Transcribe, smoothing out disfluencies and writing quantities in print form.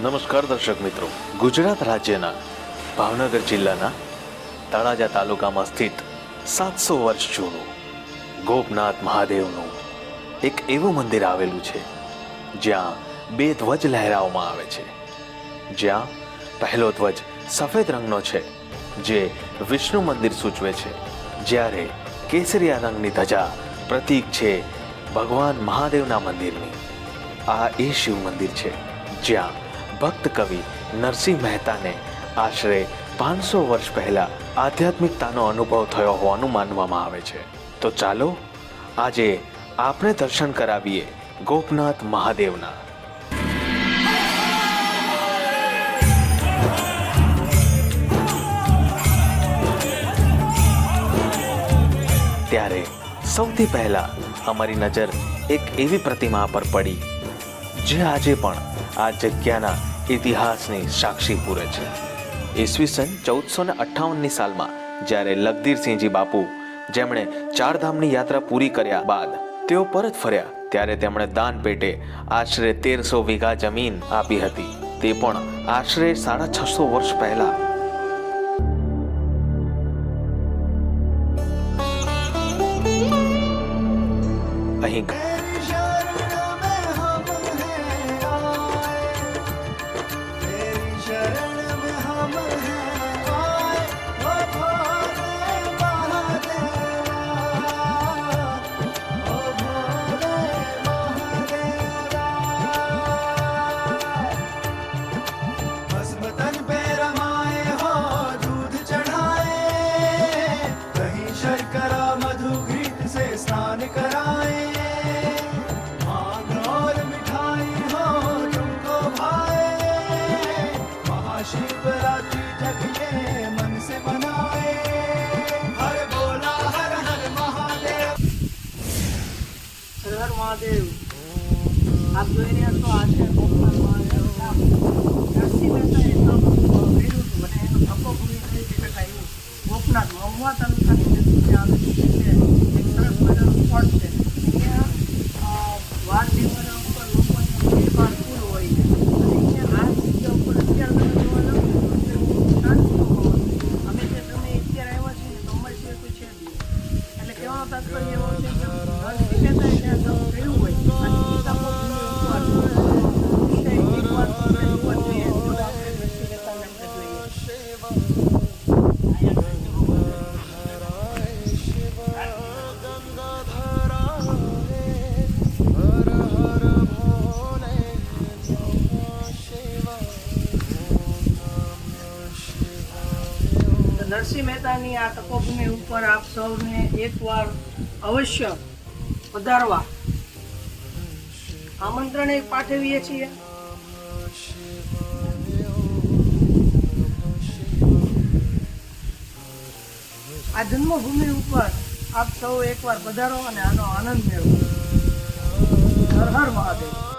નમસ્કાર દર્શક મિત્રો, ગુજરાત રાજ્યના ભાવનગર જિલ્લાના તળાજા તાલુકામાં સ્થિત 700 વર્ષ જૂનું ગોપનાથ મહાદેવનું એક એવું મંદિર આવેલું છે જ્યાં બે ધ્વજ લહેરાવવામાં આવે છે. જ્યાં પહેલો ધ્વજ સફેદ રંગનો છે જે વિષ્ણુ મંદિર સૂચવે છે, જ્યારે કેસરિયા રંગની ધજા પ્રતીક છે ભગવાન મહાદેવના મંદિરની. આ એ શિવ મંદિર છે જ્યાં ભક્ત કવિ નરસિંહ મહેતાને આશરે 500 વર્ષ પહેલા આધ્યાત્મિકતાનો અનુભવ થયો હોવાનું માનવામાં આવે છે. તો ચાલો આજે આપણે દર્શન કરાવીએ ગોપનાથ મહાદેવના. ત્યારે સૌથી પહેલા અમારી નજર એક એવી પ્રતિમા પર પડી જે આજે પણ આ જગ્યાના ઇતિહાસની સાક્ષી પૂરે છે. ઈસવીસન 1458ની સાલમાં જ્યારે લખધીરસિંહજી બાપુ જેમણે ચારધામની યાત્રા પૂરી કર્યા બાદ તેઓ પરત ફર્યા ત્યારે તેમણે દાન પેટે આશરે 1300 વીઘા જમીન આપી હતી, તે પણ આશરે 650 વર્ષ પહેલા. અહીં મહાદેવ આપ જોઈ રહ્યા છો. આ છે ગોપનાથ મહાદેવ ધામ. નરસિંહ મહેતાએ કર્યું હતું અને એનો તપોભૂમિ થઈ શકાય એવું ગોપનાથ મહુવા તાલુકાની નજીક આવેલું છે. એક સરસ મજાનું સ્પોટ છે. અહીંયા વાર તહેવારો ઉપર લોકોને ભીડભાડ ફૂલ હોય છે અને અહીંયા આ જગ્યા ઉપર અત્યારે તમે જોવા જાઓ તો શાંતિનો માહોલ. અમે જે તમે અત્યારે આવ્યા છીએ તો અમારી સિવાય કોઈ છે જ નહીં. એટલે કહેવાનો તાત્પર્ય એવો છે કે નરસિંહ મહેતાએ ત્યાં જવું કર્યું હોય અને તપોભૂમિ ઉપર એક વાર આપણે જોવા જોઈએ તો આપણે નરસિંહ મહેતાને આપણે જોઈએ. નરસિંહ મહેતાની આ તપોભૂમિ ઉપર આપ સૌને એકવાર અવશ્ય પધારવા આમંત્રણ પાઠવીએ છીએ. આ જન્મભૂમિ ઉપર આપ સૌ એકવાર પધારો અને આનો આનંદ મેળવો. હર હર મહાદેવ.